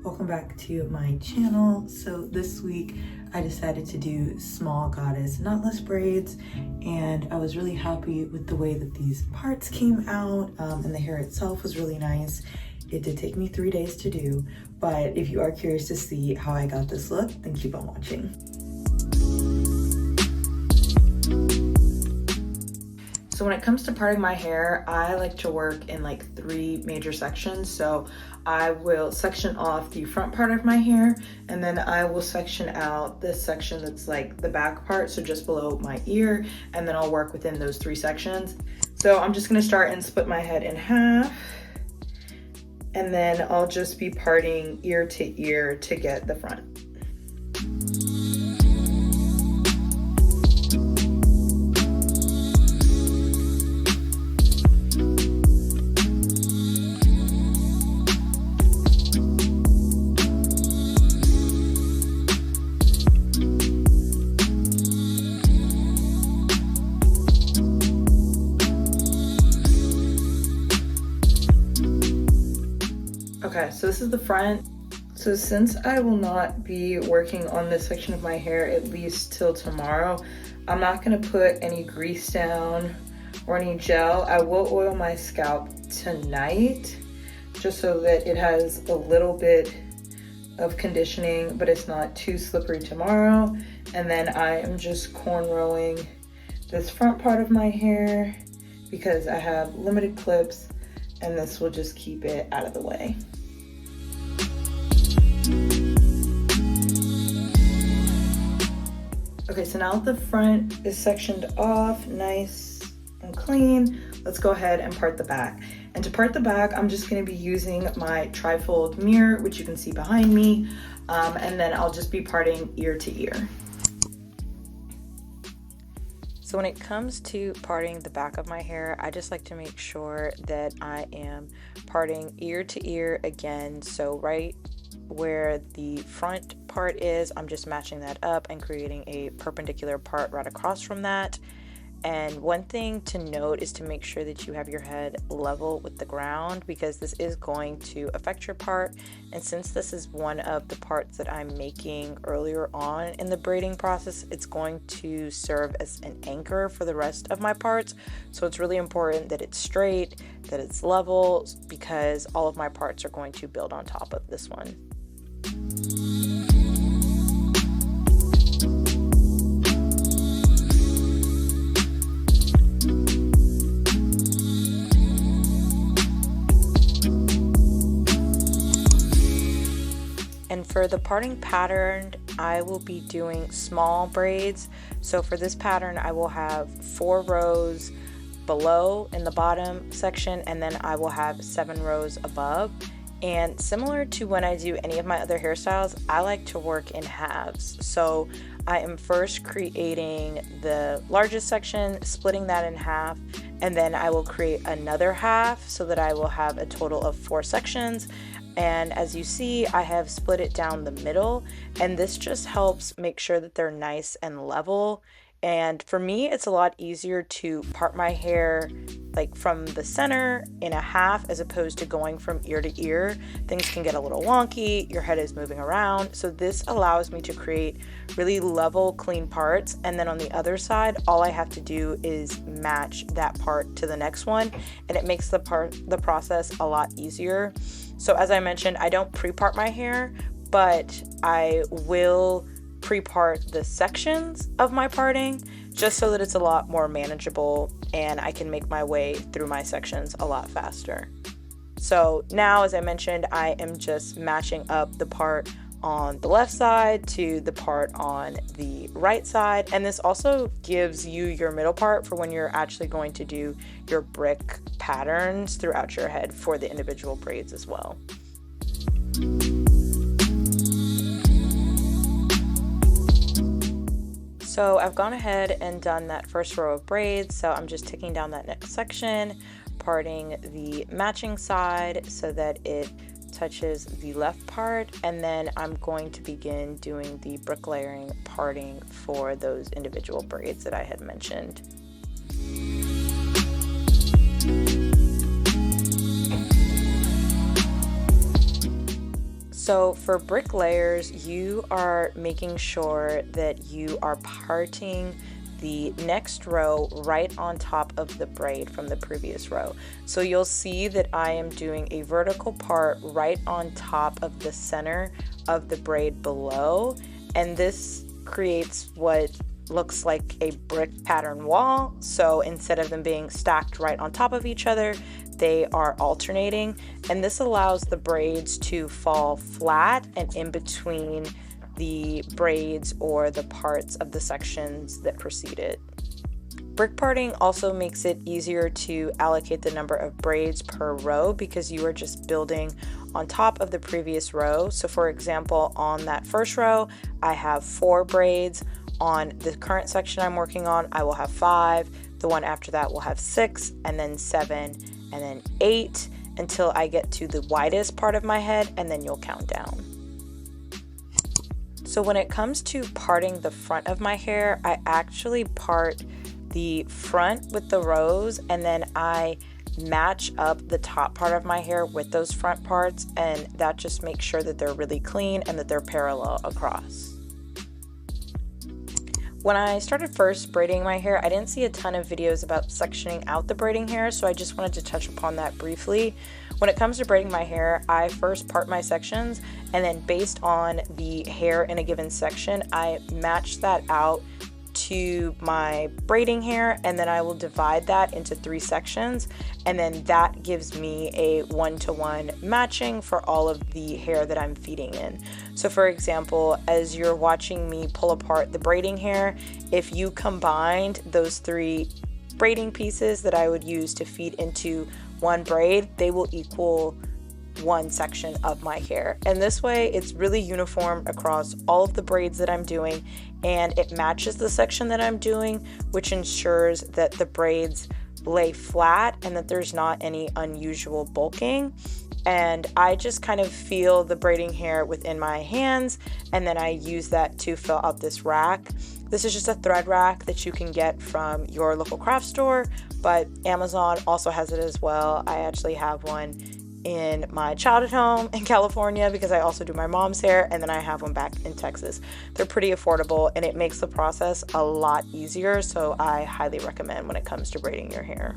Welcome back to my channel. So this week I decided to do small goddess knotless braids, and I was really happy with the way that these parts came out, and the hair itself was really nice. It did take me 3 days to do, but if you are curious to see how I got this look, then keep on watching. So when it comes to parting my hair, I like to work in like 3 major sections. So I will section off the front part of my hair, and then I will section out this section that's like the back part, so just below my ear, and then I'll work within those 3 sections. So I'm just gonna start and split my head in half, and then I'll just be parting ear to ear to get the front. Okay, so this is the front. So since I will not be working on this section of my hair at least till tomorrow, I'm not gonna put any grease down or any gel. I will oil my scalp tonight just so that it has a little bit of conditioning, but it's not too slippery tomorrow. And then I am just cornrowing this front part of my hair because I have limited clips, and this will just keep it out of the way. Okay, so now that the front is sectioned off nice and clean, let's go ahead and part the back. And to part the back, I'm just gonna be using my trifold mirror, which you can see behind me, and then I'll just be parting ear to ear. So when it comes to parting the back of my hair, I just like to make sure that I am parting ear to ear again. So right where the front part is, I'm just matching that up and creating a perpendicular part right across from that. And one thing to note is to make sure that you have your head level with the ground, because this is going to affect your part. And since this is one of the parts that I'm making earlier on in the braiding process, it's going to serve as an anchor for the rest of my parts. So it's really important that it's straight, that it's level, because all of my parts are going to build on top of this one. And for the parting pattern, I will be doing small braids. So for this pattern, I will have 4 rows below in the bottom section, and then I will have 7 rows above. And similar to when I do any of my other hairstyles, I like to work in halves. So I am first creating the largest section, splitting that in half, and then I will create another half so that I will have a total of 4 sections. And as you see, I have split it down the middle, and this just helps make sure that they're nice and level. And for me, it's a lot easier to part my hair like from the center in a half as opposed to going from ear to ear. Things can get a little wonky, your head is moving around. So this allows me to create really level, clean parts. And then on the other side, all I have to do is match that part to the next one, and it makes the process a lot easier. So as I mentioned, I don't pre-part my hair, but I will pre-part the sections of my parting just so that it's a lot more manageable and I can make my way through my sections a lot faster. So now, as I mentioned, I am just matching up the part on the left side to the part on the right side, and this also gives you your middle part for when you're actually going to do your brick patterns throughout your head for the individual braids as well. So I've gone ahead and done that first row of braids, so I'm just taking down that next section, parting the matching side so that it touches the left part, and then I'm going to begin doing the bricklayering parting for those individual braids that I had mentioned. So for brick layers, you are making sure that you are parting the next row right on top of the braid from the previous row. So you'll see that I am doing a vertical part right on top of the center of the braid below, and this creates what looks like a brick pattern wall. So instead of them being stacked right on top of each other, they are alternating, and this allows the braids to fall flat and in between the braids or the parts of the sections that precede it. Brick parting also makes it easier to allocate the number of braids per row because you are just building on top of the previous row. So for example, on that first row, I have 4 braids. On the current section I'm working on, I will have 5. The one after that will have 6, and then 7, and then 8 until I get to the widest part of my head, and then you'll count down. So when it comes to parting the front of my hair, I actually part the front with the rows, and then I match up the top part of my hair with those front parts, and that just makes sure that they're really clean and that they're parallel across. When I started first braiding my hair, I didn't see a ton of videos about sectioning out the braiding hair, so I just wanted to touch upon that briefly. When it comes to braiding my hair, I first part my sections, and then based on the hair in a given section, I match that out to my braiding hair, and then I will divide that into 3 sections, and then that gives me a 1-to-1 matching for all of the hair that I'm feeding in. So for example, as you're watching me pull apart the braiding hair, if you combined those 3 braiding pieces that I would use to feed into one braid, they will equal 1 section of my hair. And this way it's really uniform across all of the braids that I'm doing, and it matches the section that I'm doing, which ensures that the braids lay flat and that there's not any unusual bulking. And I just kind of feel the braiding hair within my hands, and then I use that to fill out this rack. This is just a thread rack that you can get from your local craft store, but Amazon also has it as well. I actually have one in my childhood home in California because I also do my mom's hair, and then I have one back in Texas. They're pretty affordable, and it makes the process a lot easier, so I highly recommend when it comes to braiding your hair.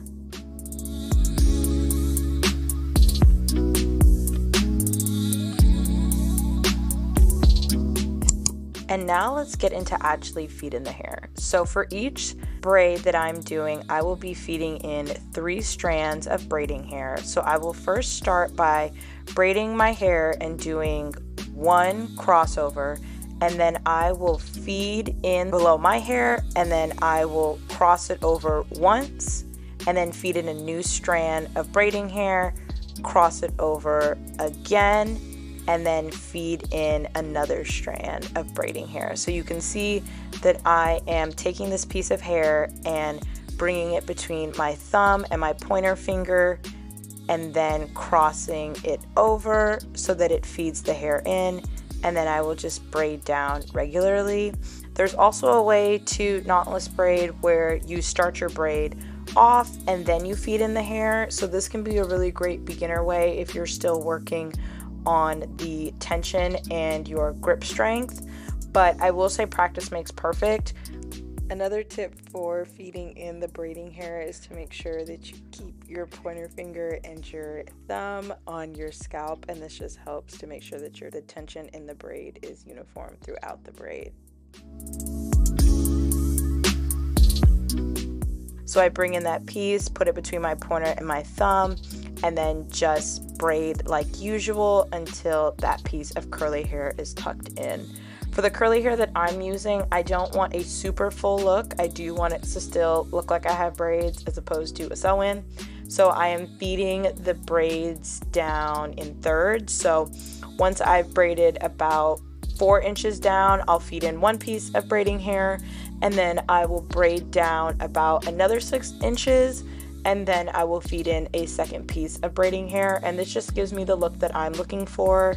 And now let's get into actually feeding the hair. So for each braid that I'm doing, I will be feeding in 3 strands of braiding hair. So I will first start by braiding my hair and doing 1 crossover, and then I will feed in below my hair, and then I will cross it over once, and then feed in a new strand of braiding hair, cross it over again, and then feed in another strand of braiding hair. So you can see that I am taking this piece of hair and bringing it between my thumb and my pointer finger, and then crossing it over so that it feeds the hair in, and then I will just braid down regularly. There's also a way to knotless braid where you start your braid off and then you feed in the hair. So this can be a really great beginner way if you're still working on the tension and your grip strength, but I will say practice makes perfect. Another tip for feeding in the braiding hair is to make sure that you keep your pointer finger and your thumb on your scalp, and this just helps to make sure that the tension in the braid is uniform throughout the braid. So I bring in that piece, put it between my pointer and my thumb, and then just braid like usual until that piece of curly hair is tucked in. For the curly hair that I'm using, I don't want a super full look. I do want it to still look like I have braids as opposed to a sew-in. So I am feeding the braids down in thirds. So once I've braided about 4 inches down, I'll feed in 1 piece of braiding hair, and then I will braid down about another 6 inches, and then I will feed in a second piece of braiding hair, and this just gives me the look that I'm looking for.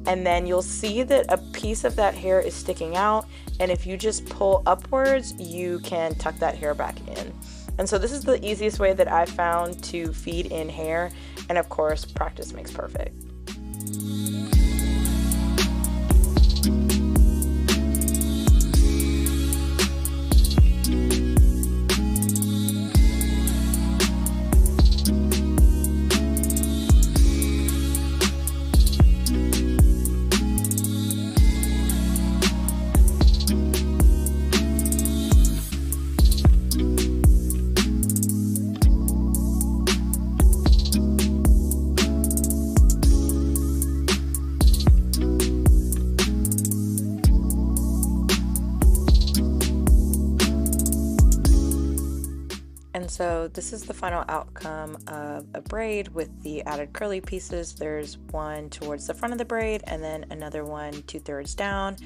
And then you'll see that a piece of that hair is sticking out, and if you just pull upwards, you can tuck that hair back in. And so this is the easiest way that I've found to feed in hair, and of course, practice makes perfect. And so this is the final outcome of a braid with the added curly pieces. There's one towards the front of the braid and then another one 2/3 down.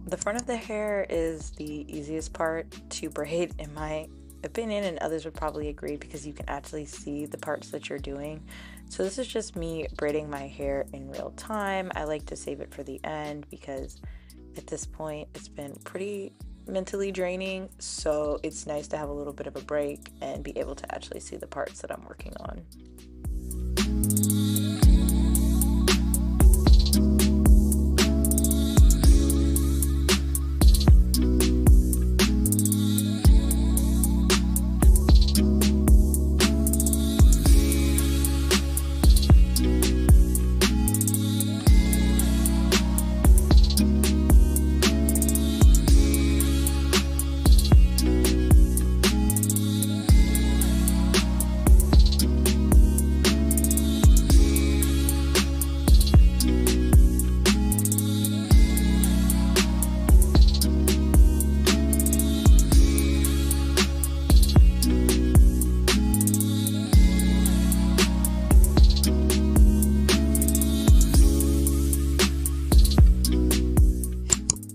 The front of the hair is the easiest part to braid in my opinion, and others would probably agree because you can actually see the parts that you're doing. So this is just me braiding my hair in real time. I like to save it for the end because at this point it's been pretty mentally draining, so it's nice to have a little bit of a break and be able to actually see the parts that I'm working on.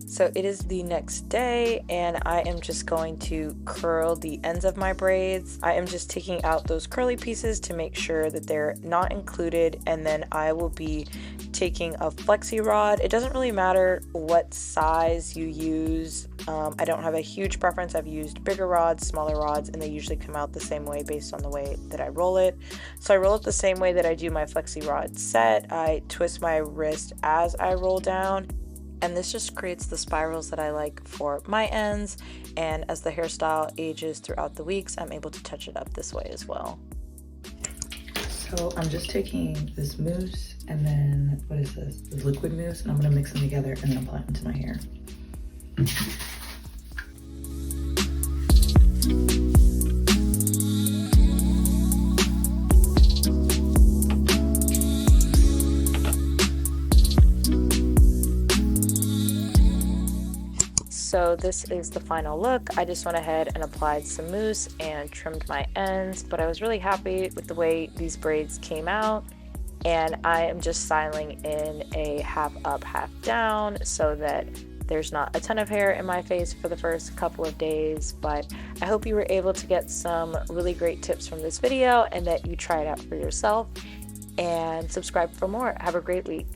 So it is the next day and I am just going to curl the ends of my braids. I am just taking out those curly pieces to make sure that they're not included, and then I will be taking a flexi rod. It doesn't really matter what size you use. I don't have a huge preference. I've used bigger rods, smaller rods, and they usually come out the same way based on the way that I roll it. So I roll it the same way that I do my flexi rod set. I twist my wrist as I roll down, and this just creates the spirals that I like for my ends, and as the hairstyle ages throughout the weeks, I'm able to touch it up this way as well. So I'm just taking this mousse and then, what is this? This liquid mousse, and I'm gonna mix them together and then apply them to my hair. So this is the final look. I just went ahead and applied some mousse and trimmed my ends, but I was really happy with the way these braids came out, and I am just styling in a half up, half down so that there's not a ton of hair in my face for the first couple of days. But I hope you were able to get some really great tips from this video and that you try it out for yourself, and subscribe for more. Have a great week.